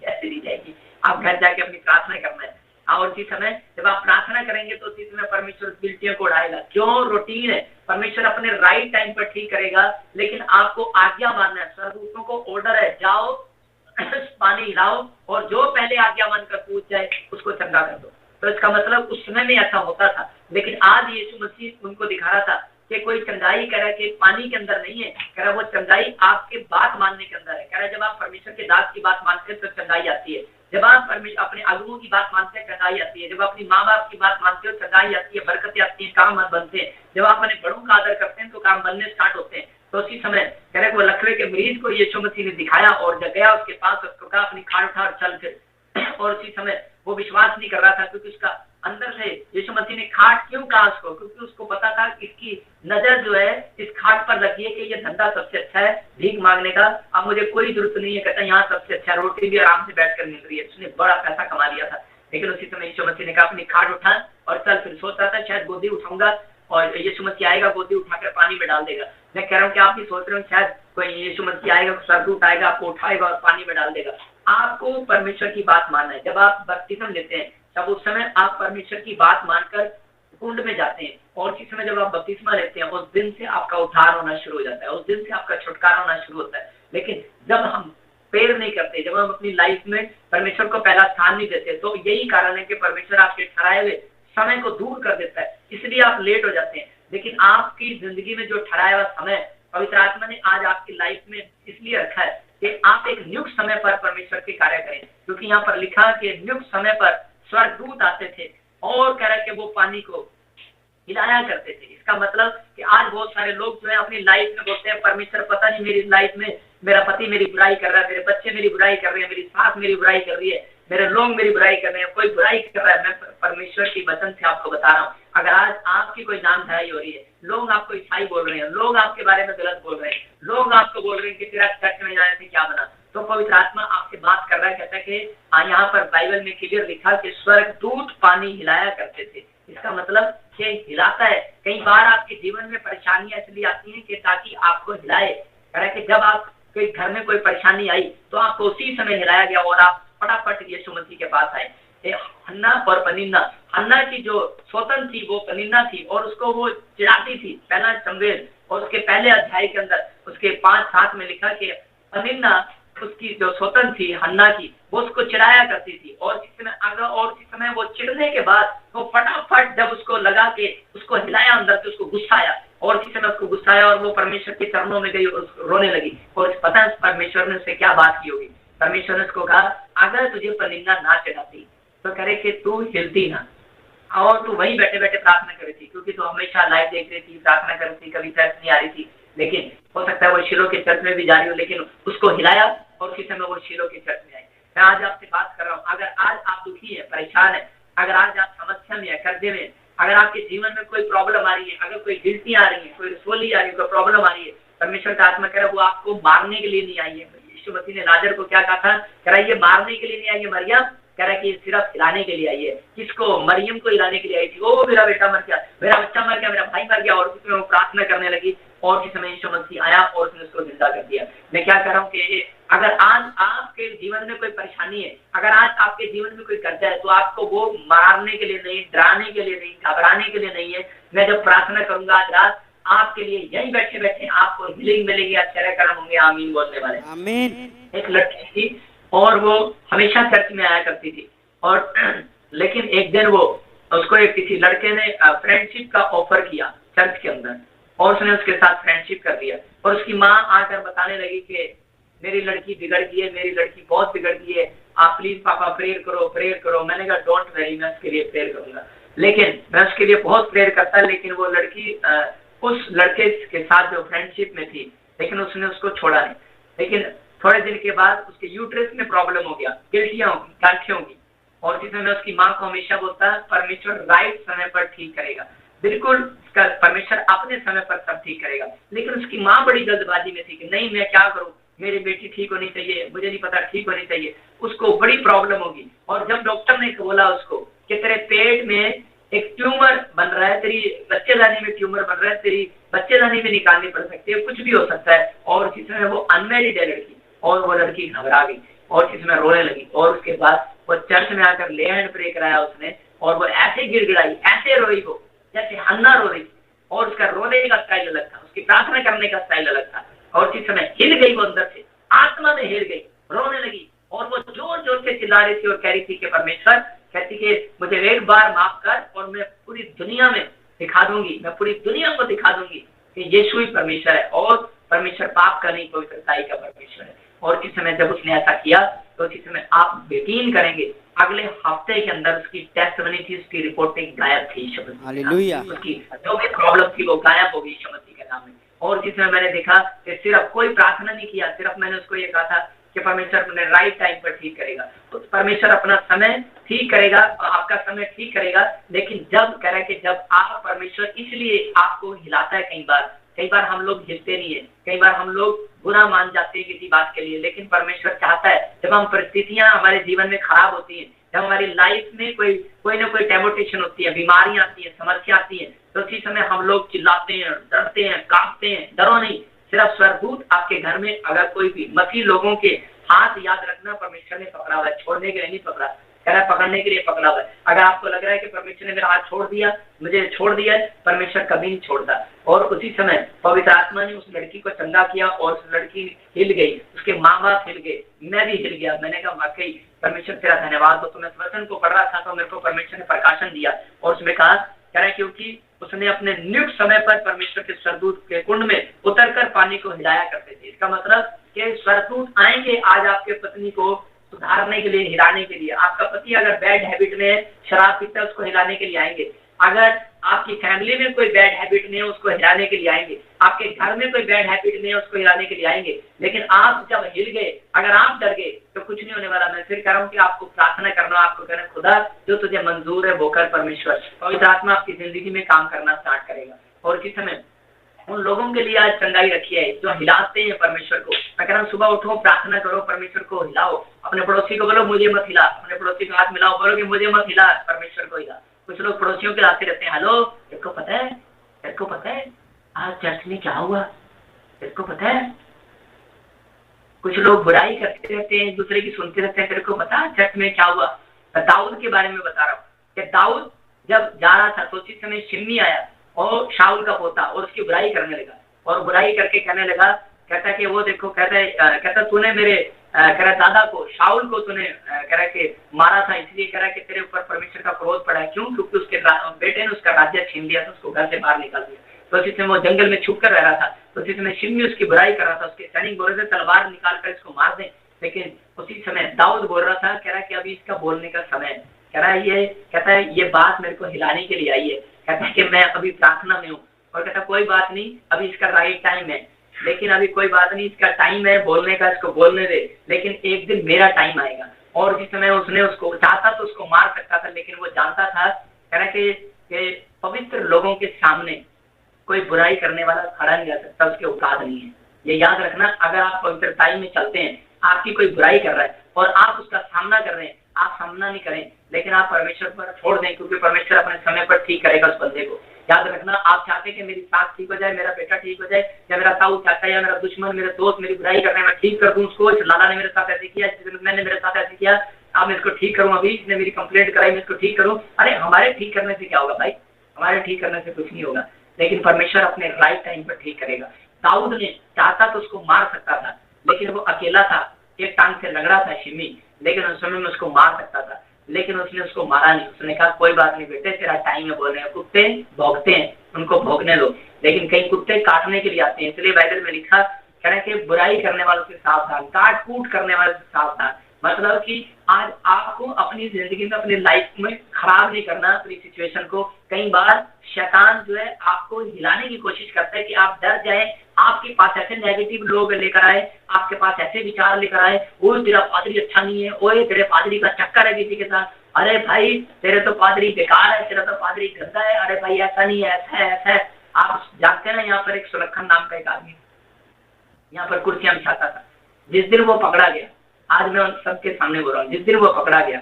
A: ऐसे नहीं जाएगी, आप घर जाके अपनी प्रार्थना करना है। और उसी समय जब आप प्रार्थना करेंगे तो उसी समय परमेश्वर गिल्टियों को उड़ाएगा। क्यों? रूटीन है, परमेश्वर अपने राइट टाइम पर ठीक करेगा, लेकिन आपको आज्ञा मानना है। स्वर्गदूतों को ऑर्डर है, जाओ पानी हिलाओ और जो पहले आज्ञा मानकर पूछ जाए उसको चंगा कर दो। तो इसका मतलब उस समय में ऐसा होता था, लेकिन आज यीशु मसीह उनको दिखा रहा था कि कोई चंगाई कह रहा कि पानी के अंदर नहीं है, कह रहा वो चंगाई आपके बात मानने के अंदर है। कह रहा जब आप परमेश्वर के दास की बात मानते हैं तो चंगाई आती है, जब आप अपने अगुओं की बात मानते हैं चंगाई आती है, जब अपनी माँ बाप की बात मानते हो चंगाई आती है, बरकतें आती है, काम बनते हैं, जब आप अपने बड़ों का आदर करते हैं तो काम बनने स्टार्ट होते हैं। तो उसी समय कह रहे वो लकवे के मरीज को यीशु मसीह ने दिखाया और जब गया उसके पास, उसको कहा अपनी खाट उठा और चल फिर। और उसी समय वो विश्वास नहीं कर रहा था, क्योंकि उसका अंदर से यीशु मसीह ने खाट क्यों कहा उसको, क्योंकि उसको पता था कि इसकी नजर जो है इस खाट पर लगी है कि ये धंधा सबसे अच्छा है भीख मांगने का, अब मुझे कोई जरूरत नहीं है, कहता यहाँ सबसे अच्छा रोटी भी आराम से बैठकर मिल रही है। उसने बड़ा पैसा कमा लिया था, लेकिन उसी समय यीशु मसीह ने कहा अपनी खाट उठा और चल फिर। सोच रहा था शायद गोदी उठाऊंगा और यीशु मसीह आएगा, गोदी उठाकर पानी में डाल देगा। मैं कह रहा हूँ कि आप भी सोच रहे हो शायद कोई यीशु मसीह आएगा, स्वर्गदूत आएगा, आपको उठाएगा और पानी में डाल देगा। आपको परमेश्वर की बात मानना है। जब आप बपतिस्म लेते हैं तब उस समय आप परमेश्वर की बात मानकर कुंड में जाते हैं, और उसी समय जब आप बपतिस्मा लेते हैं उस दिन से आपका उद्धार होना शुरू हो जाता है, उस दिन से आपका छुटकारा होना शुरू होता है। लेकिन जब हम प्रेयर नहीं करते, जब हम अपनी लाइफ में परमेश्वर को पहला स्थान नहीं देते, तो यही कारण है कि परमेश्वर आपके ठहराए हुए समय को दूर कर देता है, इसलिए आप लेट हो जाते हैं। लेकिन आपकी जिंदगी में जो ठहराया हुआ समय पवित्र आत्मा ने आज आपकी लाइफ में इसलिए रखा है कि आप एक नियुक्त समय पर परमेश्वर के कार्य करें, क्योंकि यहाँ पर लिखा कि नियुक्त समय पर स्वर्गदूत आते थे और कह रहे कि वो पानी को हिलाया करते थे। इसका मतलब कि आज बहुत सारे लोग जो है अपनी लाइफ में बोलते हैं परमेश्वर पता नहीं मेरी लाइफ में मेरा पति मेरी बुराई कर रहा है, मेरे बच्चे मेरी बुराई कर रहे हैं, मेरी सास मेरी बुराई कर रही है, मेरे लोग मेरी बुराई कर रहे हैं, कोई बुराई कर रहा है। मैं परमेश्वर की वचन से आपको बता रहा हूँ, अगर आज आपकी कोई जान धराई हो रही है, लोग आपको ईसाई बोल रहे हैं, लोग आपके बारे में गलत बोल रहे हैं, लोग आपको बोल रहे हैं कि तेरा चर्च में जाने से क्या बना, तो पवित्र आत्मा आपसे बात कर रहा है, कहता है कि यहाँ पर बाइबल में क्लियर लिखा कि स्वर्गदूत पानी हिलाया करते थे। इसका मतलब कि हिलाता है। कई बार आपके जीवन में परेशानियां इसलिए आती हैं कि ताकि आपको हिलाए। कह रहा है कि जब आपके घर में कोई परेशानी आई तो आपको उसी समय हिलाया गया और आप फटाफट यीशु मसीह के पास आए। हन्ना और पनिन्ना, हन्ना की जो स्वतन थी वो पनिन्ना थी और उसको वो चिढ़ाती थी। पहला शमूएल और उसके पहले अध्याय के अंदर उसके 5-7 में लिखा कि पनिन्ना उसकी जो स्वतन थी हन्ना की, वो उसको चिढ़ाया करती थी। और इस समय अगर और इस समय वो चिढ़ने के बाद वो फटाफट जब उसको लगा के उसको हिलाया अंदर से, उसको गुस्सा आया और इसी समय उसको गुस्सा आया और वो परमेश्वर के चरणों में गई और रोने लगी। और पता है परमेश्वर ने उससे क्या बात की होगी। परमेश्वर ने उसको कहा अगर तुझे पनिन्ना ना चढ़ाती तो करे कि तू हिलती ना, और तू वहीं बैठे बैठे प्रार्थना कर रही थी, क्योंकि तू हमेशा लाइव देख रही थी, प्रार्थना कर रही थी, कभी चर्च नहीं आ रही थी। लेकिन हो सकता है वो शीलो के चर्च में भी जा रही हो, लेकिन उसको हिलाया और उसी समय वो शीलो के चर्च में आई। मैं आज आपसे बात कर रहा हूँ, अगर आज आप दुखी है, परेशान है, अगर आज आप समस्या में है, कर्जे में, अगर आपके जीवन में कोई प्रॉब्लम आ रही है, अगर कोई गिल्टी आ रही है, कोई रसोली आ रही है, कोई प्रॉब्लम आ रही है, परमेश्वर का आत्मा कह रहा है वो आपको मारने के लिए नहीं आई है। यीशु मसीह ने लाजर को क्या कहा था? कह रहा है ये मारने के लिए नहीं आई है मरियम, कह रहा है कि सिर्फ हिलाने के लिए आई है। किसको? मरियम को हिलाने के लिए आई थी। ओ मेरा बेटा मर गया, मेरा बच्चा मर गया, मेरा भाई मर गया, और उसमें वो प्रार्थना करने लगी और किस समय यीशु मसीह आया और उसने उसको जिंदा कर दिया। मैं क्या कह रहा हूँ कि अगर आज आपके जीवन में कोई परेशानी है, अगर आज आपके जीवन में कोई कर्जा है, तो आपको वो मारने के लिए नहीं, डराने के लिए नहीं, घबराने के लिए नहीं है। मैं जब प्रार्थना करूंगा आज रात, आपके लिए यहीं बैठे बैठे आपको हीलिंग मिलेगी, आश्चर्य कर्म होंगे। आमीन बोलने वाले।
C: आमीन।
A: एक लड़की थी और वो हमेशा चर्च में आया करती थी, और लेकिन एक दिन वो उसको एक किसी लड़के ने फ्रेंडशिप का ऑफर किया चर्च के अंदर, और उसने उसके साथ फ्रेंडशिप कर दिया। और उसकी माँ आकर बताने लगी कि मेरी लड़की बिगड़ गई है, मेरी लड़की बहुत बिगड़ गई है, आप प्लीज पापा प्रेयर करो, प्रेयर करो। मैंने कहा डोंट वेरी, मैं उसके लिए प्रेयर करूंगा, लेकिन मैं उसके लिए बहुत प्रेयर करता। लेकिन वो लड़की उस लड़के के साथ जो फ्रेंडशिप में थी, लेकिन उसने उसको छोड़ा नहीं। लेकिन थोड़े दिन के बाद उसके यूट्रस में प्रॉब्लम हो गया, गिल्टियां होंगी, गांठें होंगी, और जिसमें मैं उसकी माँ को हमेशा बोलता है परमेश्वर राइट समय पर ठीक करेगा, बिल्कुल परमेश्वर अपने समय पर सब ठीक करेगा। लेकिन उसकी माँ बड़ी जल्दबाजी में थी कि नहीं मैं क्या करूं, मेरी बेटी ठीक होनी चाहिए, मुझे नहीं पता ठीक होनी चाहिए, उसको बड़ी प्रॉब्लम होगी। और जब डॉक्टर ने बोला उसको कि तेरे पेट में एक ट्यूमर बन रहा है, तेरी बच्चेदानी में ट्यूमर बन रहा है, तेरी बच्चेदानी में निकालनी पड़ सकती है, कुछ भी हो सकता है, और जिसमें वो अनमेरिड है लड़की, और वो लड़की घबरा गई और जिसमें रोने लगी। और उसके बाद वो चर्च में आकर ले हैंड प्रे कराया उसने, और वो ऐसे गिड़गिड़ाई, ऐसे रोई वो जैसे हन्ना रो रही, और उसका रोने का स्टाइल अलग था, उसकी प्रार्थना करने का स्टाइल अलग था। और जिस समय हिल गई वो अंदर से, आत्मा में हिल गई, रोने लगी, और वो जोर जोर से चिल्ला रही थी और कह रही थी कि परमेश्वर, कहती कि मुझे एक बार माफ कर और मैं पूरी दुनिया में दिखा दूंगी, मैं पूरी दुनिया को दिखा दूंगी कि यीशु ही परमेश्वर है, और परमेश्वर पाप का नहीं पवित्रताई का परमेश्वर है। और जिस समय जब उसने ऐसा किया, तो जिस समय आप यकीन करेंगे अगले हफ्ते के अंदर उसकी टेस्ट बनी थी, उसकी रिपोर्टिंग गायब थी।
C: हालेलुया।
A: उसकी जो भी प्रॉब्लम थी वो गायब हो गई यीशु मसीह के नाम में। और जिसमें मैंने देखा कि सिर्फ कोई प्रार्थना नहीं किया, सिर्फ मैंने उसको ये कहा था कि परमेश्वर अपने राइट टाइम पर ठीक करेगा, तो परमेश्वर अपना समय ठीक करेगा, आपका समय ठीक करेगा। लेकिन जब कह रहे कि जब आप परमेश्वर इसलिए आपको हिलाता है, कई बार हम लोग हिलते नहीं है, कई बार हम लोग बुरा मान जाते हैं किसी बात के लिए, लेकिन परमेश्वर चाहता है जब हम परिस्थितियां हमारे जीवन में खराब होती हैं, जब हमारी लाइफ में कोई ना कोई टेम्पटेशन होती है, बीमारियां आती है, समस्या आती है, तो उसी समय हम लोग चिल्लाते हैं, डरते हैं, कांपते हैं। डरो नहीं, सिर्फ स्वरदूत आपके घर में अगर कोई भी मसीह लोगों के हाथ याद रखना, परमेश्वर ने पकड़ा हुआ है, छोड़ने के लिए नहीं पकड़ा, कह रहा है पकड़ने के लिए पकड़ा हुआ है। अगर आपको लग रहा है कि परमेश्वर ने मेरा हाथ छोड़ दिया, मुझे छोड़ दिया, परमेश्वर कभी नहीं छोड़ता। और उसी समय पवित्र आत्मा ने उस लड़की को चंगा किया और उस लड़की हिल गई, उसके माँ बाप हिल गए, मैं भी हिल गया। मैंने कहा वाकई परमेश्वर तेरा धन्यवाद हो। तो मैं वचन को पढ़ रहा था तो मेरे को परमेश्वर ने प्रकाशन दिया, और उसमें कहा कह रहा क्योंकि उसने अपने नियुक्त समय पर परमेश्वर के स्वरदूत के कुंड में उतरकर पानी को हिलाया करते थे। इसका मतलब कि स्वरदूत आएंगे आज आपके पत्नी को सुधारने के लिए, हिलाने के लिए। आपका पति अगर बैड हैबिट में है, शराब पीता है, उसको हिलाने के लिए आएंगे। अगर आपकी फैमिली में कोई बैड हैबिट नहीं है, उसको हिलाने के लिए आएंगे। आपके घर में कोई बैड हैबिट नहीं है, उसको हिलाने के लिए आएंगे। लेकिन आप जब हिल गए, अगर आप डर गए, तो कुछ नहीं होने वाला। मैं फिर कह रहा हूँ कि आपको प्रार्थना करना, आपको कहना खुदा जो तुझे मंजूर है वो कर। परमेश्वर पवित्र आत्मा आपकी जिंदगी में काम करना स्टार्ट करेगा। और किस समय उन लोगों के लिए आज चंगाई रखी है जो हिलाते हैं परमेश्वर को। मैं कह रहा हूँ सुबह उठो, प्रार्थना करो, परमेश्वर को हिलाओ। अपने पड़ोसी को बोलो मुझे मत हिला, अपने पड़ोसी को हाथ मिलाओ, बोलो कि मुझे मत हिला, परमेश्वर को हिला। कुछ लोग पड़ोसियों के लाते रहते हैं, हेलो तेरे को पता है आज चर्च में क्या हुआ, तेरे को पता है। कुछ लोग बुराई करते रहते हैं, दूसरे की सुनते रहते हैं, तेरे को पता है चर्च में क्या हुआ। दाऊद के बारे में बता रहा हूँ कि दाऊद जब जा रहा था तो उसी समय शिम्मी आया और शाऊल का पोता, और उसकी बुराई करने लगा, और बुराई करके कहने लगा, कहता कि वो देखो, कहता तूने मेरे कह रहा दादा को, शाऊल को तूने कह रहा कि मारा था, इसलिए कह रहा कि तेरे ऊपर परमेश्वर का क्रोध पड़ा है। क्यों? क्योंकि उसके बेटे ने उसका राज्य छीन लिया था, उसको घर से बाहर निकाल दिया। तो उसी समय वो जंगल में छुप कर रह रहा था, तो उसी समय शिम्मी उसकी बुराई कर रहा था। उसके सैनिक बोल रहे थे तलवार निकाल कर इसको मार दें, लेकिन उसी समय दाऊद बोल रहा था, कह रहा कि अभी इसका बोलने का समय है, कह रहा है ये, कहता है ये बात मेरे को हिलाने के लिए आई है। कहता है कि मैं अभी प्रार्थना में हूँ, और कहता कोई बात नहीं, अभी इसका राइट टाइम है, लेकिन अभी कोई बात नहीं, इसका टाइम है बोलने का, इसको बोलने दे, लेकिन एक दिन मेरा टाइम आएगा। और जिस समय उसने उसको चाहता तो उसको मार सकता था, लेकिन वो जानता था कह रहा कि पवित्र लोगों के सामने कोई बुराई करने वाला खड़ा नहीं रह सकता, उसके औकात नहीं है। ये याद रखना, अगर आप पवित्रताई में चलते हैं, आपकी कोई बुराई कर रहा है और आप उसका सामना कर रहे हैं, आप सामना नहीं करें, लेकिन आप परमेश्वर पर छोड़ दें, क्योंकि परमेश्वर अपने समय पर ठीक करेगा उस बंदे को। याद रखना, आप चाहते हैं कि मेरी सास ठीक हो जाए, मेरा बेटा ठीक हो जाए, या मेरा ताऊ चाहता है, या मेरा दुश्मन, मेरा दोस्त मेरी बुराई कर रहे हैं, मैं ठीक कर दूं उसको। लाला ने मेरे साथ ऐसे किया, मैंने मेरे साथ ऐसे किया, अब मैं इसको ठीक करूं, अभी इसने मेरी कंप्लेंट कराई, मैं इसको ठीक करूं। अरे हमारे ठीक करने से क्या होगा भाई, हमारे ठीक करने से कुछ नहीं होगा, लेकिन परमेश्वर अपने राइट टाइम पर ठीक करेगा। दाऊद ने चाहता तो उसको मार सकता था, लेकिन वो अकेला था, एक टांग से लग रहा था शिमी, लेकिन उस समय में उसको मार सकता था, लेकिन उसने उसको मारा नहीं। उसने कहा कोई बात नहीं बेटे, तेरा टाइम है बोलने, कुत्ते भौंकते हैं, उनको भौंकने दो, लेकिन कई कुत्ते काटने के लिए आते हैं। इसलिए बाइबल में लिखा कह रहा है कि बुराई करने वालों से सावधान, काट कूट करने वालों से सावधान। मतलब कि आज आपको अपनी जिंदगी में, अपनी लाइफ में खराब नहीं करना अपनी सिचुएशन को। कई बार शैतान जो है आपको हिलाने की कोशिश करता है कि आप डर जाए, आपके पास ऐसे नेगेटिव लोग लेकर आए, आपके पास ऐसे विचार लेकर आए, वो तेरा पादरी अच्छा नहीं है, ओए तेरे पादरी का चक्कर है किसी के साथ, अरे भाई तेरे तो पादरी बेकार है, तेरा तो पादरी गंदा है, अरे भाई ऐसा नहीं है, ऐसा है, ऐसा है। आप जानते हैं ना, यहाँ पर एक सुलक्षण नाम का एक आदमी यहाँ पर कुर्सियां बिछाता था। जिस दिन वो पकड़ा गया, आज मैं उन सबके सामने बोल रहा हूँ, जिस दिन वो पकड़ा गया,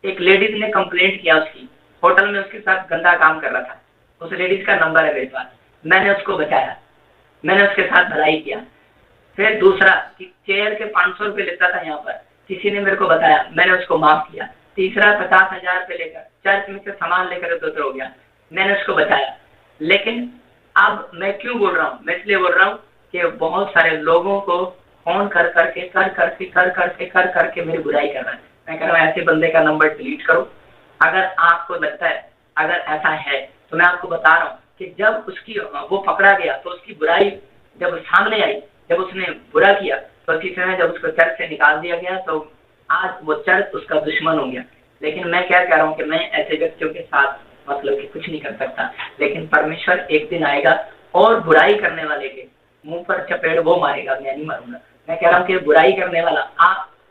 A: एक लेडीज ने कंप्लेंट किया, उसकी होटल में उसके साथ गंदा काम कर रहा था। उस लेडीज का नंबर है मेरे पास, मैंने उसको बचाया, मैंने उसके साथ भलाई किया। फिर दूसरा कि चेयर के 500 रुपए लेता था यहाँ पर, किसी ने मेरे को बताया, मैंने उसको माफ किया। तीसरा 50,000 रुपए लेकर चर्च में से सामान लेकर उधर हो गया, मैंने उसको बचाया। लेकिन अब मैं क्यों बोल रहा हूँ, मैं इसलिए बोल रहा हूँ कि बहुत सारे लोगों को फोन कर करके मेरी बुराई कर रहा है। मैं कह रहा हूँ ऐसे बंदे का नंबर डिलीट करो। अगर आपको लगता है, अगर ऐसा है, तो मैं आपको बता रहा हूँ कि जब उसकी वो पकड़ा गया तो उसकी बुराई जब सामने आई, जब उसने बुरा किया, तो इसी समय जब उसको चर्च से निकाल दिया गया, तो आज वो चर्च उसका दुश्मन हो गया। लेकिन मैं क्या कह रहा हूँ कि मैं ऐसे व्यक्तियों के साथ मतलब कि कुछ नहीं कर सकता, लेकिन परमेश्वर एक दिन आएगा और बुराई करने वाले के मुंह पर चपेट वो मारेगा, मैं नहीं मारूंगा। मैं कह रहा हूँ कि बुराई करने वाला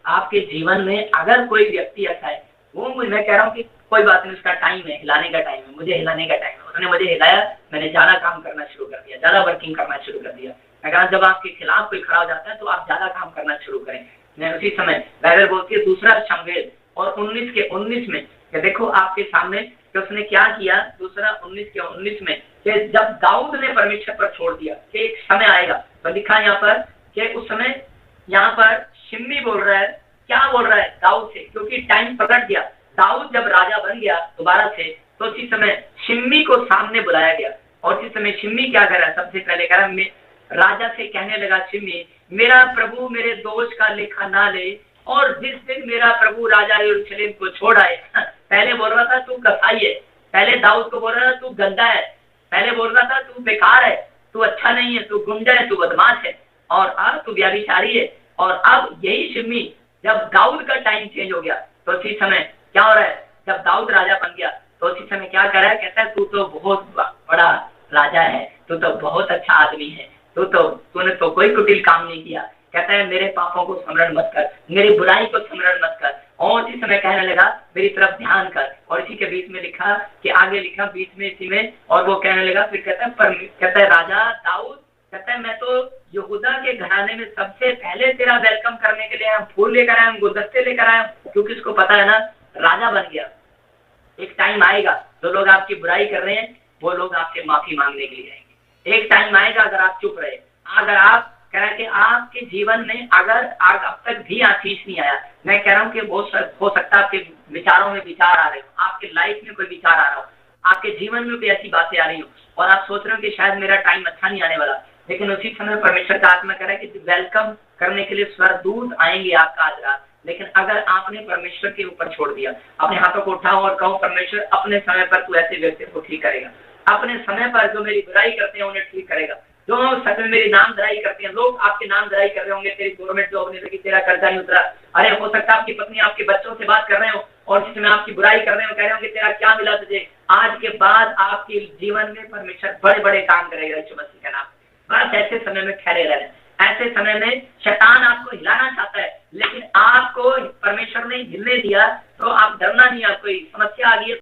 A: आपके जीवन में अगर कोई व्यक्ति ऐसा है, वो मैं कह रहा हूँ कि कोई बात नहीं, उसका टाइम है, हिलाने का टाइम है, मुझे हिलाने का टाइम है। उसने मुझे हिलाया, मैंने ज्यादा काम करना शुरू कर दिया, ज्यादा वर्किंग करना शुरू कर दिया। मैं कह रहा हूँ जब आपके खिलाफ कोई खड़ा हो जाता है तो आप ज्यादा काम करना शुरू करें। मैं उसी समय बाइबल बोलती है दूसरा शमूएल और 19 में कि देखो आपके सामने कि उसने क्या किया, दूसरा 19 में कि जब दाऊद ने परमेश्वर पर छोड़ दिया कि एक समय आएगा, तो लिखा यहाँ पर कि उस समय यहाँ पर शिमी बोल रहा है, क्या बोल रहा है दाऊद से, क्योंकि टाइम पलट गया। दाऊद जब राजा बन गया दोबारा से, तो उसी समय शिमी को सामने बुलाया गया, और उसी समय शिमी क्या कर रहा है, सबसे पहले कह रहा है, राजा से कहने लगा शिमी, मेरा प्रभु मेरे दोष का लेखा ना ले, और जिस दिन मेरा प्रभु राजा यरूशलेम को छोड़ आए, पहले बोल रहा था तू कसाई है, पहले दाऊद को बोल रहा था तू गंदा है, पहले बोल रहा था तू बेकार है, तू अच्छा नहीं है, तू गुंडा है, तू बदमाश है, और अब तू व्यभिचारी है। और अब यही शिमी जब दाऊद का टाइम चेंज हो गया, तो उसी समय क्या हो रहा है, जब दाऊद राजा बन गया, तो उसी समय क्या कर रहा है, कहता है तू तो बहुत बड़ा राजा है, तू तो बहुत अच्छा आदमी है, तूने तो कोई कुटिल काम नहीं किया। कहता है मेरे पापों को स्मरण मत कर, मेरी बुराई को स्मरण मत कर, और इसी समय कहने लगा मेरी तरफ ध्यान कर। और इसी के बीच में लिखा कि आगे लिखा बीच में इसी में, और वो कहने लगा, फिर कहता है राजा दाऊद, कहता है मैं तो यहूदा के घराने में सबसे पहले तेरा वेलकम करने के लिए आया, फूल लेकर आया, गुलदस्ते लेकर आया, क्योंकि उसको पता है ना राजा बन गया। एक टाइम आएगा जो लोग आपकी बुराई कर रहे हैं, वो लोग आपसे माफी मांगने के लिए आएंगे। एक टाइम आएगा अगर आप चुप रहे, अगर आप कह रहे कि आपके जीवन में अगर अब तक भी आशीष नहीं आया, मैं कह रहा हूँ कि हो सकता है आपके विचारों में विचार आ रहे हो, आपके लाइफ में कोई विचार आ रहा हो, आपके जीवन में कोई ऐसी बातें आ रही हो, और आप सोच रहे हो कि शायद मेरा टाइम अच्छा नहीं आने वाला, लेकिन उसी समय परमेश्वर का आत्मा कह रहा है कि वेलकम करने के लिए स्वर्गदूत आएंगे आपका आज रात। लेकिन अगर आपने परमेश्वर के ऊपर छोड़ दिया, अपने हाथों को उठाओ और कहो परमेश्वर अपने समय पर तू ऐसे व्यक्ति को ठीक करेगा, अपने समय पर जो मेरी बुराई करते हैं उन्हें ठीक करेगा, जो सच में मेरी नामधराई करते हैं, लोग आपके नामधराई कर रहे होंगे, तेरी गवर्नमेंट जॉब नहीं लगी, तेरा कर्जा नहीं उतरा, अरे हो सकता है आपकी पत्नी आपके बच्चों से बात कर रहे हो, और जिसमें आपकी बुराई कर रहे हो, कह रहे हो कि तेरा क्या मिला तुझे, आज के बाद आपके जीवन में परमेश्वर बड़े बड़े काम करेगा यीशु मसीह का नाम। बस ऐसे समय में ठहरे रहना। ऐसे समय में शैतान आपको हिलाना चाहता है, लेकिन आपको परमेश्वर ने हिलने दिया तो आप डरना नहीं। आप कोई समस्या आ गई है